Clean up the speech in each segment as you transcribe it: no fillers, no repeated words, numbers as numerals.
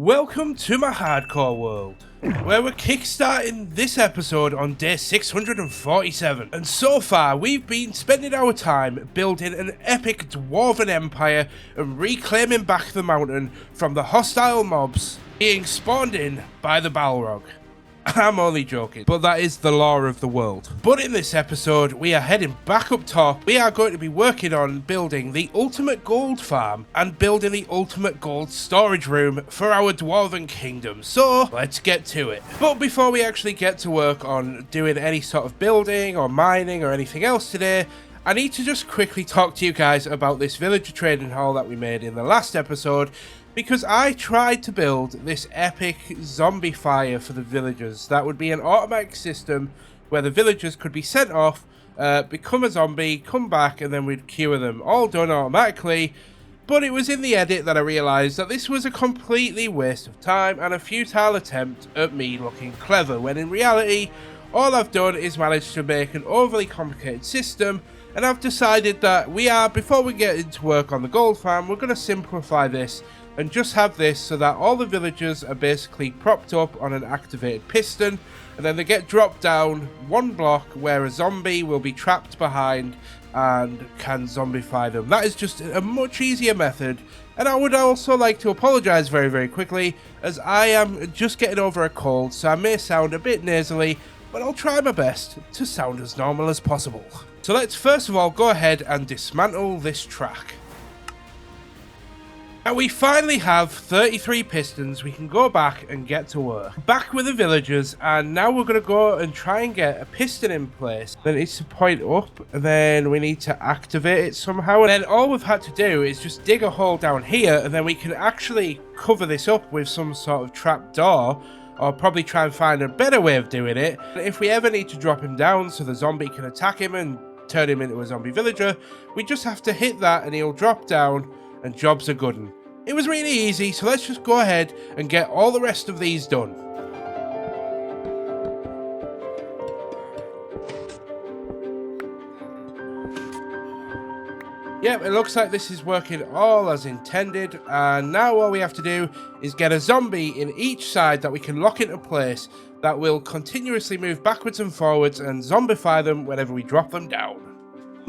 Welcome to my hardcore world, where we're kickstarting this episode on day 647, and so far we've been spending our time building an epic Dwarven Empire and reclaiming back the mountain from the hostile mobs being spawned in by the Balrog. I'm only joking, but that is the law of the world. But in this episode, we are heading back up top. We are going to be working on building the ultimate gold farm and building the ultimate gold storage room for our Dwarven kingdom. So, let's get to it. But before we actually get to work on doing any sort of building or mining or anything else today, I need to just quickly talk to you guys about this villager trading hall that we made in the last episode, because I tried to build this epic zombie fire for the villagers. That would be an automatic system where the villagers could be sent off, become a zombie, come back, and then we'd cure them. All done automatically. But it was in the edit that I realised that this was a completely waste of time and a futile attempt at me looking clever, when in reality, all I've done is manage to make an overly complicated system. And I've decided that before we get into work on the gold farm, we're going to simplify this and just have this so that all the villagers are basically propped up on an activated piston, and then they get dropped down one block where a zombie will be trapped behind and can zombify them. That is just a much easier method. And I would also like to apologise very quickly, as I am just getting over a cold, so I may sound a bit nasally, but I'll try my best to sound as normal as possible. So let's first of all go ahead and dismantle this track. Now we finally have 33 pistons. We can go back and get to work. Back with the villagers, and now we're going to go and try and get a piston in place. Then it needs to point up, and then we need to activate it somehow. And then all we've had to do is just dig a hole down here, and then we can actually cover this up with some sort of trap door, or probably try and find a better way of doing it. If we ever need to drop him down so the zombie can attack him and turn him into a zombie villager, we just have to hit that and he'll drop down and jobs are good. It was really easy, so let's just go ahead and get all the rest of these done. Yep, it looks like this is working all as intended, and now all we have to do is get a zombie in each side that we can lock into place that will continuously move backwards and forwards and zombify them whenever we drop them down.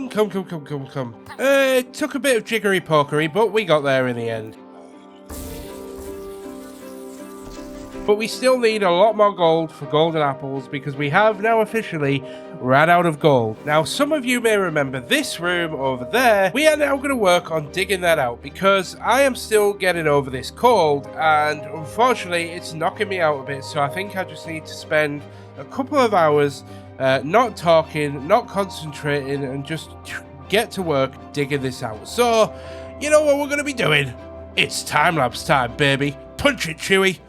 Come. It took a bit of jiggery-pokery, but we got there in the end. But we still need a lot more gold for golden apples, because we have now officially ran out of gold. Now, some of you may remember this room over there. We are now going to work on digging that out, because I am still getting over this cold, and unfortunately it's knocking me out a bit, so I think I just need to spend a couple of hours not talking, not concentrating, and just get to work digging this out. So, you know what we're going to be doing? It's time-lapse time, baby. Punch it, Chewie.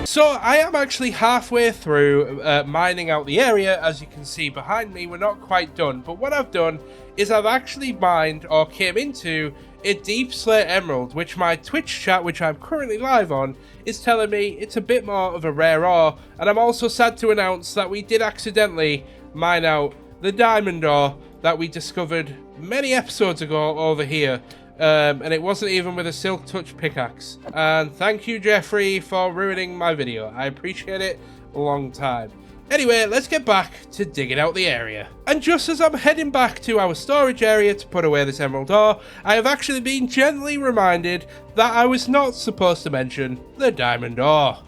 So I am actually halfway through mining out the area. As you can see behind me, we're not quite done. But what I've done is I've actually mined, or came into, a deep slate emerald, which my Twitch chat, which I'm currently live on, is telling me it's a bit more of a rare ore. And I'm also sad to announce that we did accidentally mine out the diamond ore that we discovered many episodes ago over here. And it wasn't even with a silk touch pickaxe. And thank you, Jeffrey, for ruining my video. I appreciate it a long time. Anyway, let's get back to digging out the area. And just as I'm heading back to our storage area to put away this emerald ore, I have actually been gently reminded that I was not supposed to mention the diamond ore.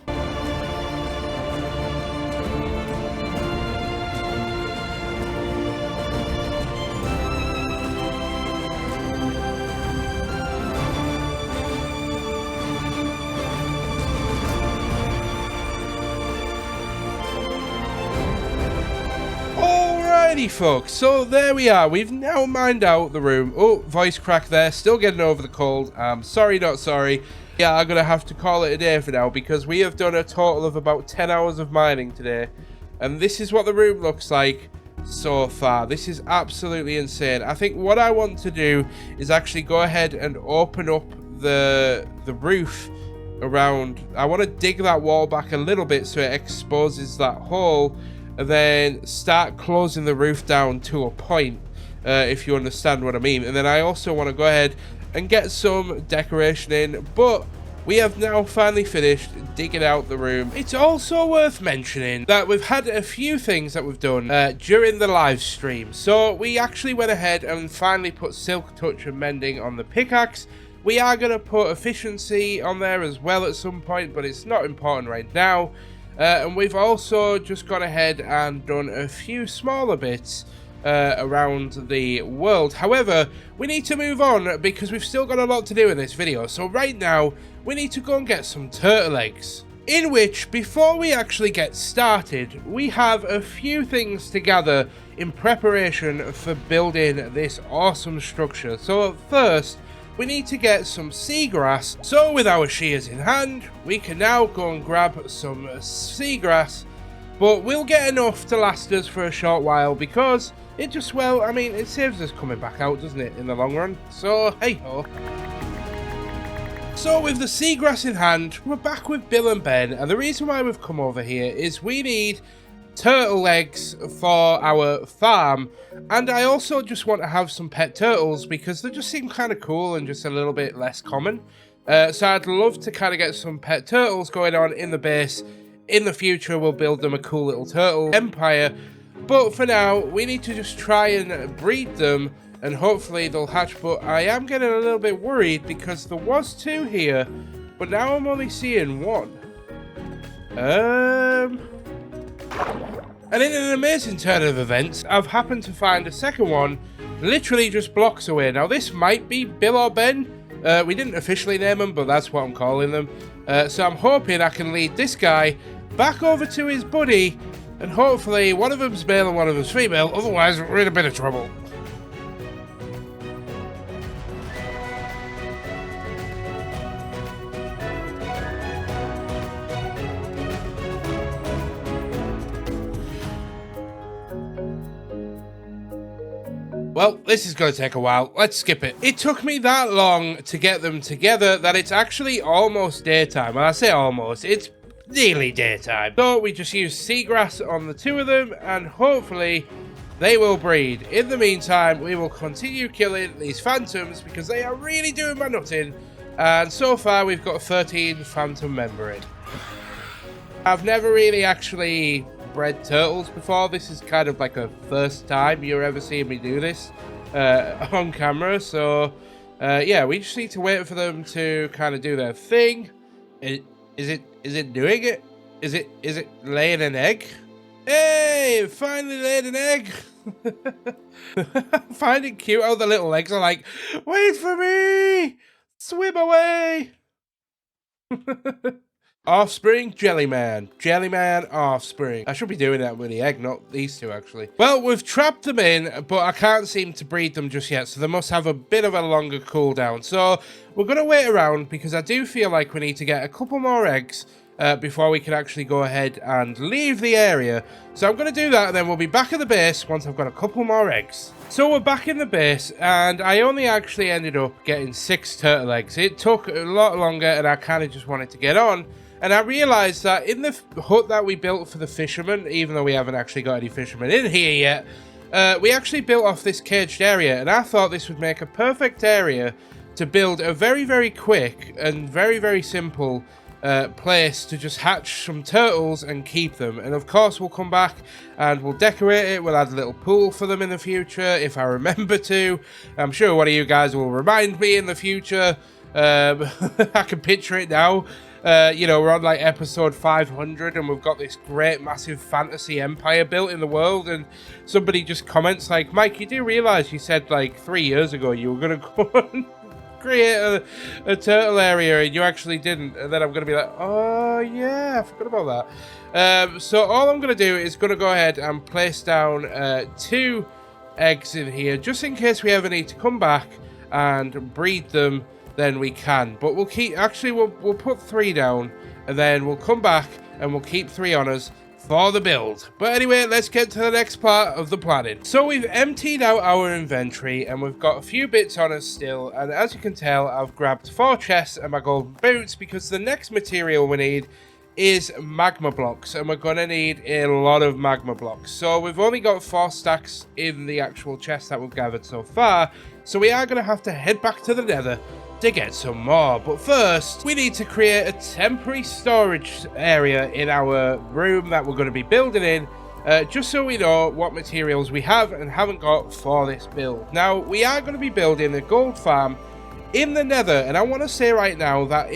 Alrighty folks, so there we are. We've now mined out the room. Oh, voice crack there, still getting over the cold. Sorry not sorry. Yeah, I'm gonna have to call it a day for now, because we have done a total of about 10 hours of mining today. And this is what the room looks like so far. This is absolutely insane. I think what I want to do is actually go ahead and open up the roof around. I want to dig that wall back a little bit so it exposes that hole, and then start closing the roof down to a point, if you understand what I mean. And then I also want to go ahead and get some decoration in, but we have now finally finished digging out the room. It's also worth mentioning that we've had a few things that we've done during the live stream. So we actually went ahead and finally put Silk Touch and Mending on the pickaxe. We are going to put efficiency on there as well at some point, but it's not important right now. And we've also just gone ahead and done a few smaller bits around the world. However, we need to move on because we've still got a lot to do in this video. So right now, we need to go and get some turtle eggs. In which, before we actually get started, we have a few things to gather in preparation for building this awesome structure. So first, we need to get some seagrass. So with our shears in hand, we can now go and grab some seagrass. But we'll get enough to last us for a short while because it just, well, I mean, it saves us coming back out, doesn't it, in the long run? So, hey-ho. So with the seagrass in hand, we're back with Bill and Ben, and the reason why we've come over here is we need turtle eggs for our farm, and I also just want to have some pet turtles because they just seem kind of cool and just a little bit less common. So I'd love to kind of get some pet turtles going on in the base. In the future, we'll build them a cool little turtle empire, but for now, we need to just try and breed them, and hopefully they'll hatch. But I am getting a little bit worried because there was 2 here, but now I'm only seeing 1. And in an amazing turn of events, I've happened to find a second one literally just blocks away. Now this might be Bill or Ben. We didn't officially name them, but that's what I'm calling them. So I'm hoping I can lead this guy back over to his buddy, and hopefully one of them's male and one of them's female, otherwise we're in a bit of trouble. Well, this is going to take a while. Let's skip it. It took me that long to get them together that it's actually almost daytime. When I say almost, it's nearly daytime. So we just use seagrass on the 2 of them, and hopefully they will breed. In the meantime, we will continue killing these phantoms because they are really doing my nutting. And so far, we've got 13 phantom membrane. I've never really actually bred turtles before. This is kind of like a first time you're ever seeing me do this on camera. So yeah, we just need to wait for them to kind of do their thing. Is it doing it? Is it laying an egg? Hey, finally laid an egg. I find it cute how the little legs are like, wait for me, swim away. Offspring, Jellyman. Jellyman, offspring. I should be doing that with the egg, not these 2, actually. Well, we've trapped them in, but I can't seem to breed them just yet, so they must have a bit of a longer cooldown. So we're going to wait around, because I do feel like we need to get a couple more eggs before we can actually go ahead and leave the area. So I'm going to do that, and then we'll be back at the base once I've got a couple more eggs. So we're back in the base, and I only actually ended up getting 6 turtle eggs. It took a lot longer, and I kind of just wanted to get on. And I realised that in the hut that we built for the fishermen, even though we haven't actually got any fishermen in here yet, we actually built off this caged area, and I thought this would make a perfect area to build a very, very quick and very, very simple place to just hatch some turtles and keep them. And of course we'll come back and we'll decorate it. We'll add a little pool for them in the future if I remember to. I'm sure one of you guys will remind me in the future. I can picture it now. You know, we're on like episode 500 and we've got this great massive fantasy empire built in the world, and somebody just comments like, Mike, you do realise you said like 3 years ago you were going to go and create a turtle area and you actually didn't. And then I'm going to be like, oh yeah, I forgot about that. So all I'm going to do is going to go ahead and place down 2 eggs in here just in case we ever need to come back and breed them. Then we can, but we'll put 3 down, and then we'll come back and we'll keep 3 on us for the build. But anyway, let's get to the next part of the planning. So we've emptied out our inventory and we've got a few bits on us still, and as you can tell, I've grabbed 4 chests and my golden boots because the next material we need is magma blocks, and we're gonna need a lot of magma blocks. So we've only got 4 stacks in the actual chest that we've gathered so far, so we are gonna have to head back to the Nether to get some more. But first, we need to create a temporary storage area in our room that we're going to be building in, just so we know what materials we have and haven't got for this build. Now, we are going to be building a gold farm in the Nether, and I want to say right now that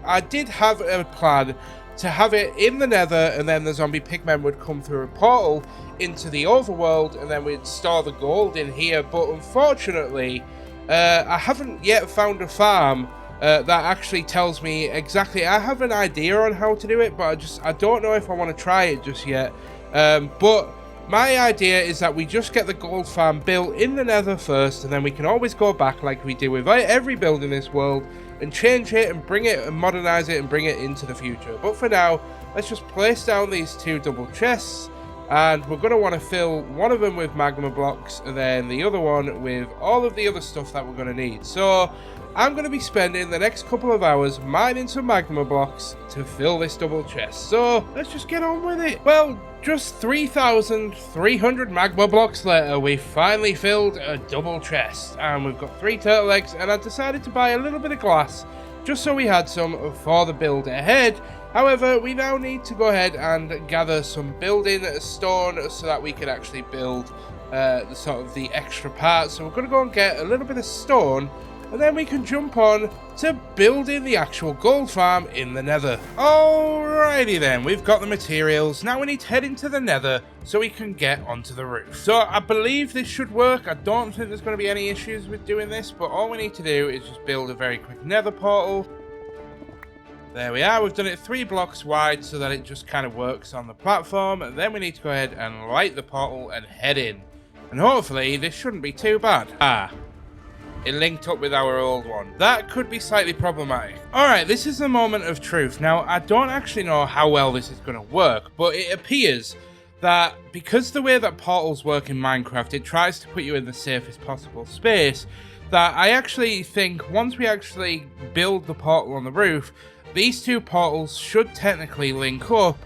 I did have a plan to have it in the Nether, and then the zombie pigmen would come through a portal into the overworld, and then we'd store the gold in here. But unfortunately, I haven't yet found a farm that actually tells me exactly. I have an idea on how to do it, but I don't know if I want to try it just yet. But my idea is that we just get the gold farm built in the Nether first, and then we can always go back like we do with every build in this world and change it and bring it and modernize it and bring it into the future. But for now, let's just place down these 2 double chests. And we're going to want to fill one of them with magma blocks and then the other one with all of the other stuff that we're going to need. So I'm going to be spending the next couple of hours mining some magma blocks to fill this double chest. So let's just get on with it. Well, just 3,300 magma blocks later, we finally filled a double chest. And we've got 3 turtle eggs, and I decided to buy a little bit of glass just so we had some for the build ahead. However, we now need to go ahead and gather some building stone so that we can actually build the extra parts. So we're going to go and get a little bit of stone, and then we can jump on to building the actual gold farm in the Nether. Alrighty then, we've got the materials. Now we need to head into the Nether so we can get onto the roof. So I believe this should work. I don't think there's going to be any issues with doing this, but all we need to do is just build a very quick Nether portal. There we are, we've done it 3 blocks wide so that it just kind of works on the platform, and then we need to go ahead and light the portal and head in. And hopefully this shouldn't be too bad. It linked up with our old one. That could be slightly problematic. Alright, this is the moment of truth. Now, I don't actually know how well this is going to work, but it appears that because the way that portals work in Minecraft, it tries to put you in the safest possible space, that I actually think once we actually build the portal on the roof, these 2 portals should technically link up,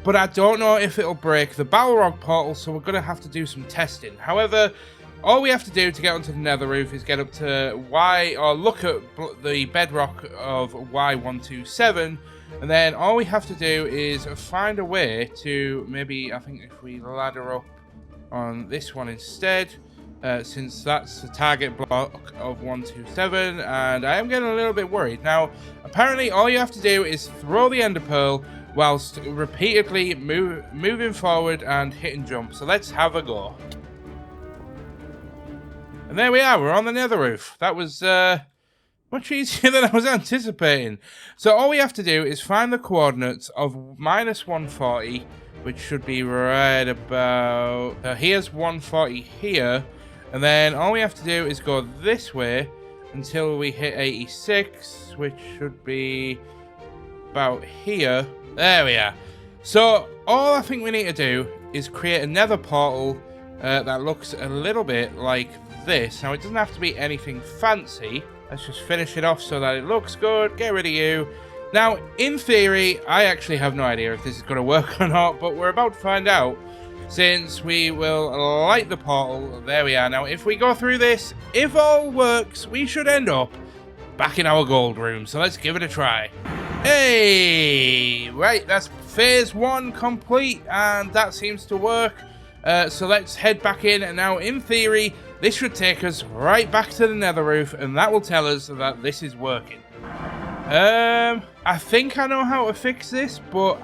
but I don't know if it'll break the Balrog portal, so we're going to have to do some testing. However, all we have to do to get onto the Nether roof is get up to look at the bedrock of Y127, and then all we have to do is find a way to maybe, I think if we ladder up on this one instead, since that's the target block of 127, and I am getting a little bit worried. Now, apparently all you have to do is throw the ender pearl whilst repeatedly moving forward and hit and jump. So let's have a go. And there we are, we're on the Nether roof. That was much easier than I was anticipating. So all we have to do is find the coordinates of -140, which should be right about... here's 140 here. And then all we have to do is go this way until we hit 86, which should be about here. There we are. So all I think we need to do is create a Nether portal that looks a little bit like this. Now, it doesn't have to be anything fancy. Let's just finish it off so that it looks good. Get rid of you. Now, in theory, I actually have no idea if this is going to work or not, but we're about to find out. Since we will light the portal. There we are. Now, if we go through this, if all works, we should end up back in our gold room. So let's give it a try. Hey! Right, that's phase 1 complete, and that seems to work. So let's head back in, and now, in theory, this should take us right back to the Nether roof, and that will tell us that this is working. I think I know how to fix this, but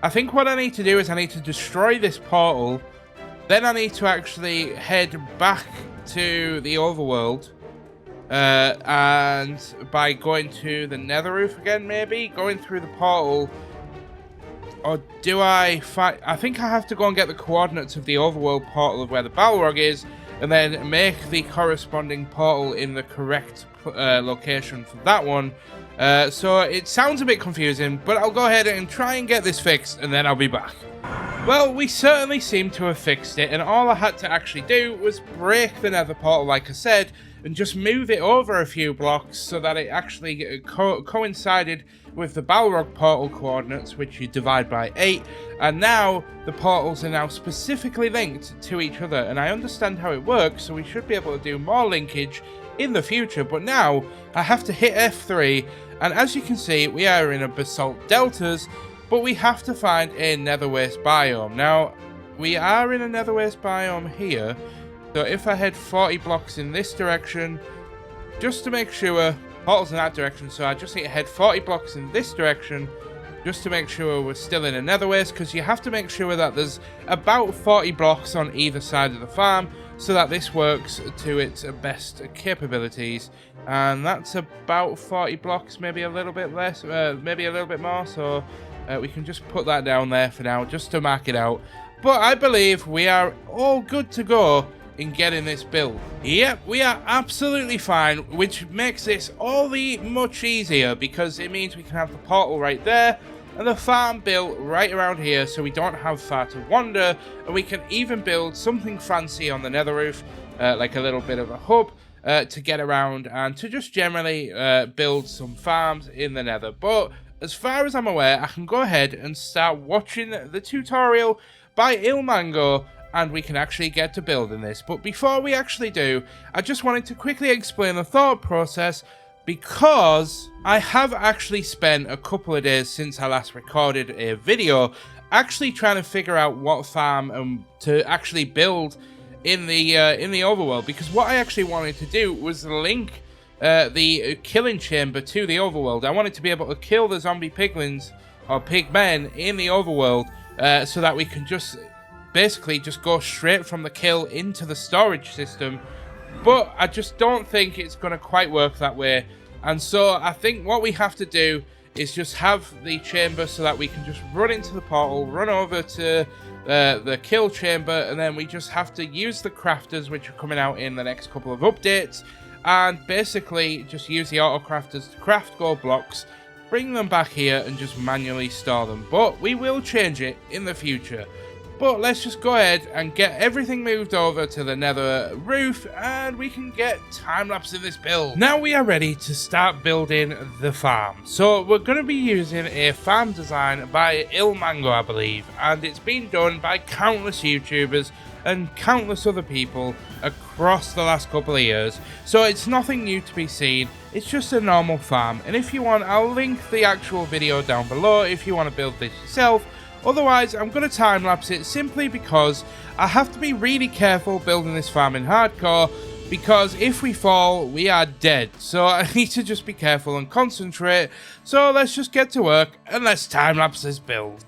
I think what I need to do is I need to destroy this portal. Then I need to actually head back to the overworld. And by going to the Nether roof again, maybe? Going through the portal. Or do I think I have to go and get the coordinates of the overworld portal of where the Balrog is. and then make the corresponding portal in the correct location for that one. So it sounds a bit confusing, but I'll go ahead and try and get this fixed, and then I'll be back. Well, we certainly seem to have fixed it, and all I had to actually do was break the nether portal, like I said, and just move it over a few blocks so that it actually coincided with the Balrog portal coordinates, which you divide by 8, and now the portals are now specifically linked to each other, and I understand how it works, so we should be able to do more linkage in the future. But now I have to hit F3, and as you can see, we are in a basalt deltas, but we have to find a nether waste biome. Now, we are in a nether waste biome here, so if I head 40 blocks in this direction, just to make sure, portals in that direction, so I just need to head 40 blocks in this direction, just to make sure we're still in a nether waste, because you have to make sure that there's about 40 blocks on either side of the farm, so that this works to its best capabilities. And that's about 40 blocks, maybe a little bit less, maybe a little bit more, so we can just put that down there for now, just to mark it out. But I believe we are all good to go in getting this built. Yep, we are absolutely fine, which makes this all the much easier, because it means we can have the portal right there, and the farm built right around here, so we don't have far to wander, and we can even build something fancy on the nether roof, like a little bit of a hub, to get around, and to just generally build some farms in the nether. But as far as I'm aware, I can go ahead and start watching the tutorial by Ilmango, and we can actually get to building this. But before we actually do, I just wanted to quickly explain the thought process, because I have actually spent a couple of days since I last recorded a video actually trying to figure out what farm to actually build in the overworld, because what I actually wanted to do was link the killing chamber to the overworld. I wanted to be able to kill the zombie piglins or pigmen in the overworld, so that we can just basically just go straight from the kill into the storage system. But I just don't think it's going to quite work that way, and so I think what we have to do is just have the chamber so that we can just run into the portal, run over to the kill chamber, and then we just have to use the crafters, which are coming out in the next couple of updates, and basically just use the auto crafters to craft gold blocks, bring them back here and just manually store them. But we will change it in the future. But let's just go ahead and get everything moved over to the nether roof, and we can get time-lapse in this build. Now we are ready to start building the farm. So we're going to be using a farm design by Ilmango, I believe, and it's been done by countless YouTubers and countless other people across the last couple of years. So it's nothing new to be seen, it's just a normal farm. And if you want, I'll link the actual video down below if you want to build this yourself. Otherwise, I'm going to time-lapse it simply because I have to be really careful building this farm in hardcore, because if we fall, we are dead. So I need to just be careful and concentrate. So let's just get to work and let's time-lapse this build.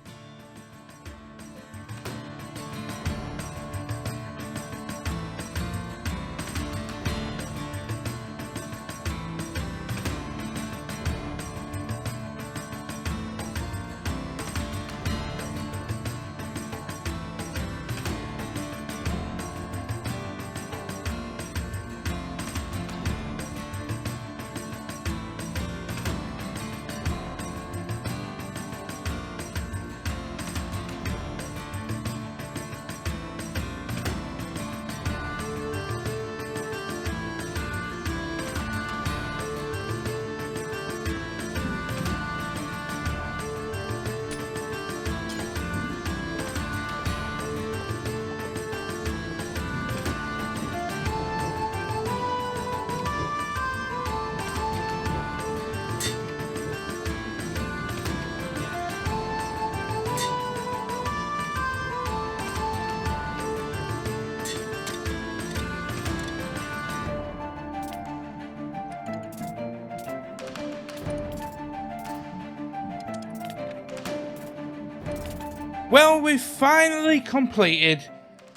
Well, we've finally completed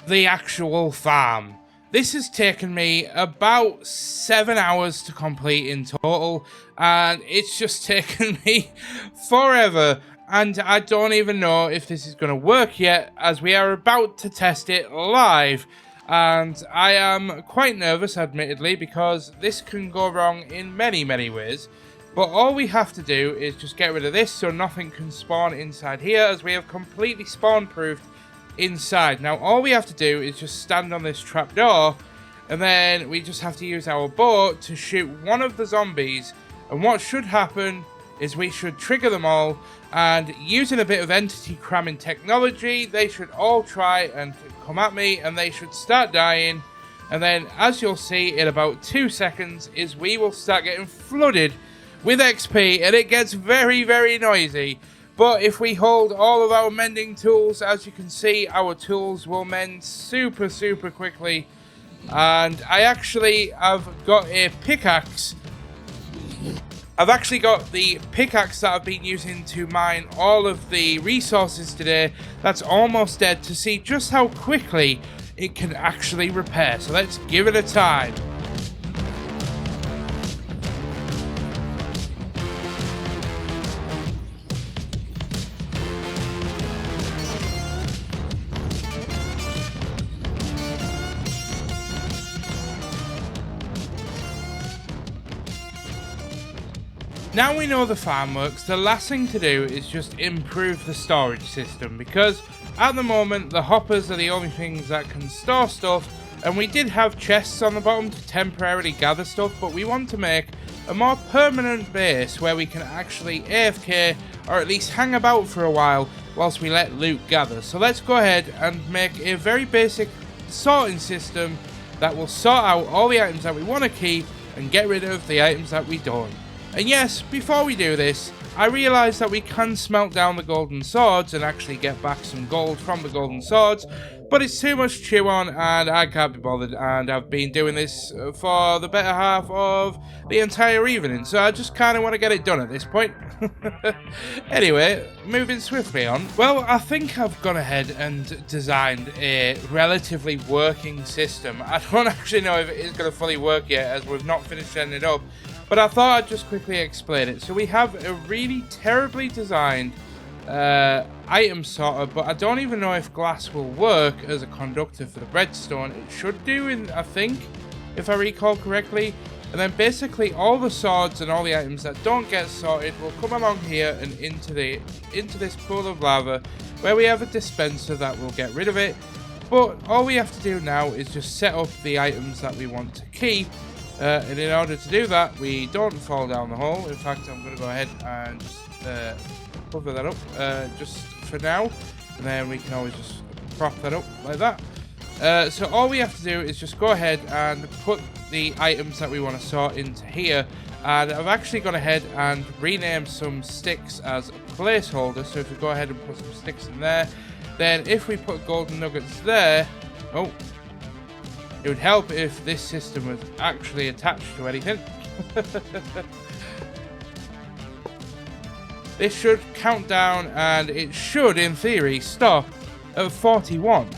the actual farm. This has taken me about 7 hours to complete in total, and it's just taken me forever, and I don't even know if this is going to work yet, as we are about to test it live. And I am quite nervous, admittedly, because this can go wrong in many, many ways. But all we have to do is just get rid of this so nothing can spawn inside here, as we have completely spawn-proofed inside. Now, all we have to do is just stand on this trapdoor, and then we just have to use our bow to shoot one of the zombies. And what should happen is we should trigger them all, and using a bit of entity cramming technology, they should all try and come at me, and they should start dying. And then, as you'll see in about 2 seconds, is we will start getting flooded with XP, and it gets very, very noisy. But if we hold all of our mending tools, as you can see, our tools will mend super, super quickly. And I actually have got a pickaxe. I've actually got the pickaxe that I've been using to mine all of the resources today. That's almost dead, to see just how quickly it can actually repair. So let's give it a time. Now we know the farm works, the last thing to do is just improve the storage system, because at the moment the hoppers are the only things that can store stuff, and we did have chests on the bottom to temporarily gather stuff, but we want to make a more permanent base where we can actually AFK, or at least hang about for a while whilst we let loot gather. So let's go ahead and make a very basic sorting system that will sort out all the items that we want to keep and get rid of the items that we don't. And yes, before we do this, I realised that we can smelt down the golden swords and actually get back some gold from the golden swords, but it's too much to chew on and I can't be bothered, and I've been doing this for the better half of the entire evening, so I just kind of want to get it done at this point. Anyway, moving swiftly on. Well, I think I've gone ahead and designed a relatively working system. I don't actually know if it is going to fully work yet, as we've not finished setting it up, but I thought I'd just quickly explain it. So we have a really terribly designed item sorter, but I don't even know if glass will work as a conductor for the redstone. It should do, I think, if I recall correctly. And then basically all the swords and all the items that don't get sorted will come along here and into this pool of lava, where we have a dispenser that will get rid of it. But all we have to do now is just set up the items that we want to keep. And in order to do that, we don't fall down the hole. In fact, I'm going to go ahead and just cover that up just for now. And then we can always just prop that up like that. So all we have to do is just go ahead and put the items that we want to sort into here. And I've actually gone ahead and renamed some sticks as a placeholder. So if we go ahead and put some sticks in there, then if we put golden nuggets there... Oh, it would help if this system was actually attached to anything. This should count down, and it should, in theory, stop at 41.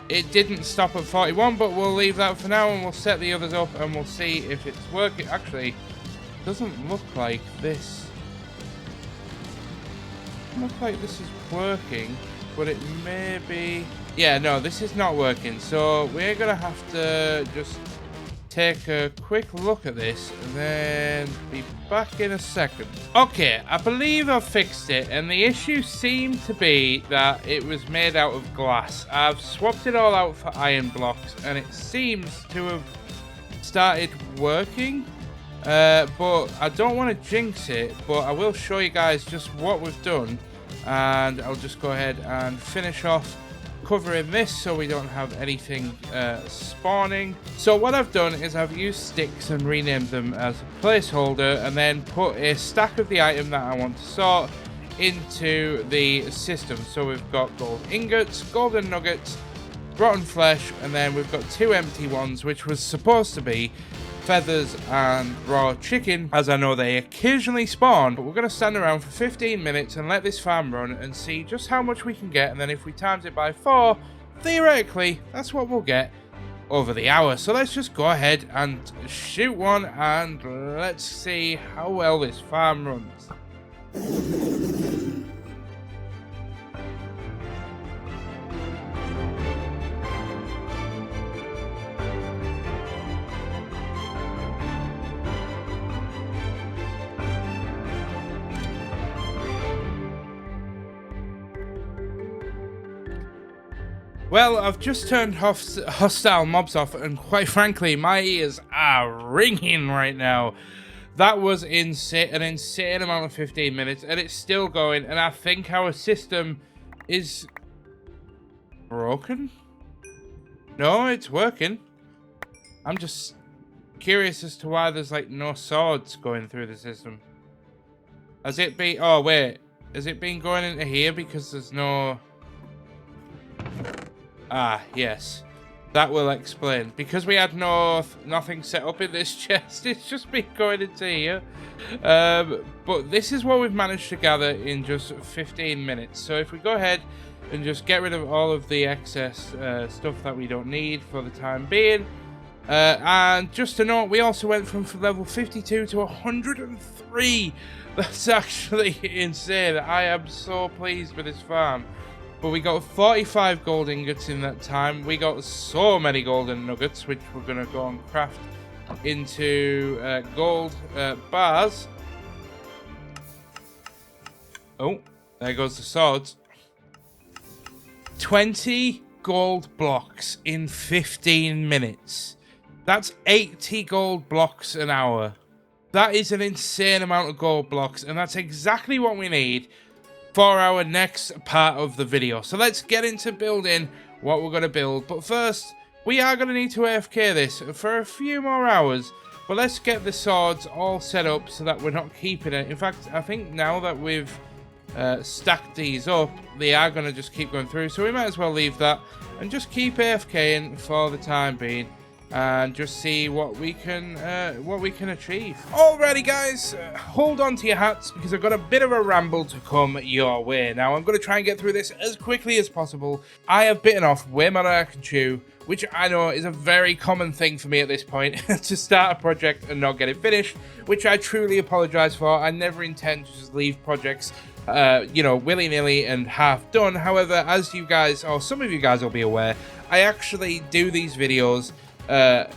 It didn't stop at 41, but we'll leave that for now, and we'll set the others up, and we'll see if it's working. Actually, it doesn't look like this. Doesn't look like this is working, but it may be... Yeah, no, this is not working, so we're going to have to just take a quick look at this and then be back in a second. Okay, I believe I've fixed it, and the issue seemed to be that it was made out of glass. I've swapped it all out for iron blocks, and it seems to have started working, but I don't want to jinx it, but I will show you guys just what we've done, and I'll just go ahead and finish off covering this so we don't have anything spawning. So what I've done is I've used sticks and renamed them as a placeholder, and then put a stack of the item that I want to sort into the system. So we've got gold ingots, golden nuggets, rotten flesh, and then we've got 2 empty ones, which was supposed to be feathers and raw chicken, as I know they occasionally spawn. But we're going to stand around for 15 minutes and let this farm run and see just how much we can get, and then if we times it by 4, theoretically that's what we'll get over the hour. So let's just go ahead and shoot one, and let's see how well this farm runs. Well, I've just turned hostile mobs off, and quite frankly, my ears are ringing right now. That was an insane amount of 15 minutes, and it's still going, and I think our system is broken? No, it's working. I'm just curious as to why there's, like, no swords going through the system. Has it been... Oh, wait. Has it been going into here because there's no... Ah, yes. That will explain. Because we had nothing set up in this chest, it's just been going into here. But this is what we've managed to gather in just 15 minutes. So if we go ahead and just get rid of all of the excess stuff that we don't need for the time being. And just to note, we also went from level 52 to 103. That's actually insane. I am so pleased with this farm. But we got 45 gold ingots in that time. We got so many golden nuggets, which we're going to go and craft into gold bars. Oh, there goes the swords. 20 gold blocks in 15 minutes. That's 80 gold blocks an hour. That is an insane amount of gold blocks, and that's exactly what we need for our next part of the video. So let's get into building what we're going to build. But first, we are going to need to AFK this for a few more hours. But let's get the swords all set up so that we're not keeping it. In fact, I think now that we've stacked these up, they are going to just keep going through. So we might as well leave that and just keep AFKing for the time being. And just see what we can achieve. Alrighty, guys, hold on to your hats because I've got a bit of a ramble to come your way. Now, I'm going to try and get through this as quickly as possible. I have bitten off way more than I can chew, which I know is a very common thing for me at this point, to start a project and not get it finished, which I truly apologize for. I never intend to just leave projects you know, willy-nilly and half done. However, as you guys, or some of you guys will be aware, I actually do these videos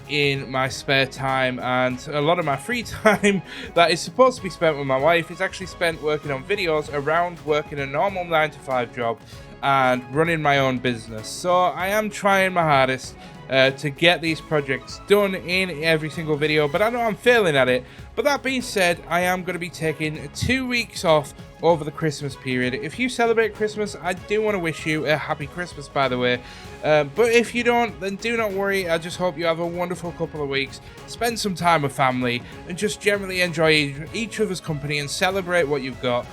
in my spare time, and a lot of my free time that is supposed to be spent with my wife is actually spent working on videos around working a normal 9-to-5 job and running my own business. So I am trying my hardest to get these projects done in every single video, but I know I'm failing at it. But that being said, I am going to be taking 2 weeks off over the Christmas period. If you celebrate Christmas, I do want to wish you a happy Christmas, by the way. But if you don't, then do not worry. I just hope you have a wonderful couple of weeks, spend some time with family, and just generally enjoy each other's company and celebrate what you've got.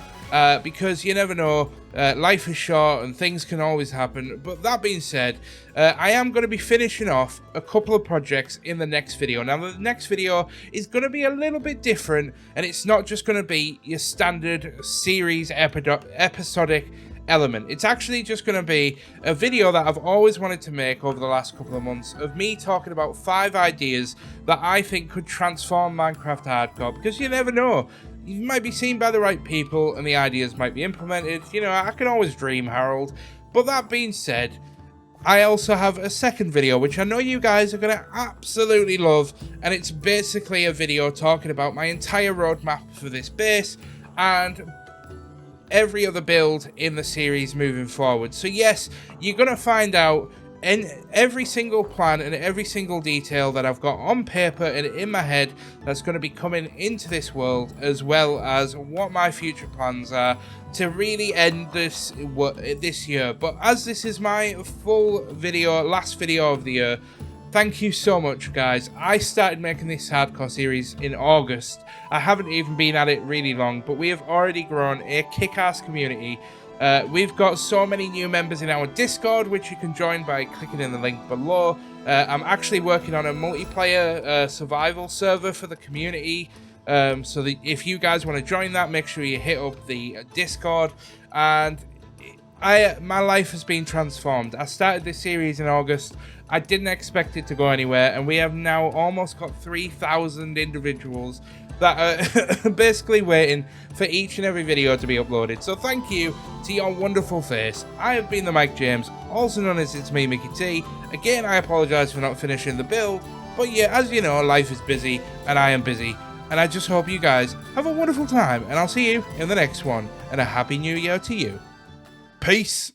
Because you never know, life is short and things can always happen. But that being said, I am going to be finishing off a couple of projects in the next video. Now, the next video is going to be a little bit different, and it's not just going to be your standard series episodic element. It's actually just going to be a video that I've always wanted to make over the last couple of months, of me talking about 5 ideas that I think could transform Minecraft Hardcore, because you never know. You might be seen by the right people and the ideas might be implemented. You know, I can always dream, Harold. But that being said, I also have a second video, which I know you guys are going to absolutely love. And it's basically a video talking about my entire roadmap for this base and every other build in the series moving forward. So yes, you're going to find out in every single plan and every single detail that I've got on paper and in my head that's going to be coming into this world, as well as what my future plans are to really end this year. But as this is my full video, last video of the year, thank you so much, guys. I started making this hardcore series in August. I haven't even been at it really long, but we have already grown a kick-ass community. We've got so many new members in our Discord, which you can join by clicking in the link below. I'm actually working on a multiplayer survival server for the community. So if you guys want to join that, make sure you hit up the Discord. And my life has been transformed. I started this series in August. I didn't expect it to go anywhere, and we have now almost got 3,000 individuals that are basically waiting for each and every video to be uploaded. So thank you to your wonderful face. I have been the Mike James, also known as It's Me, Mickey T. Again, I apologise for not finishing the build, but yeah, as you know, life is busy, and I am busy. And I just hope you guys have a wonderful time, and I'll see you in the next one, and a happy new year to you. Peace.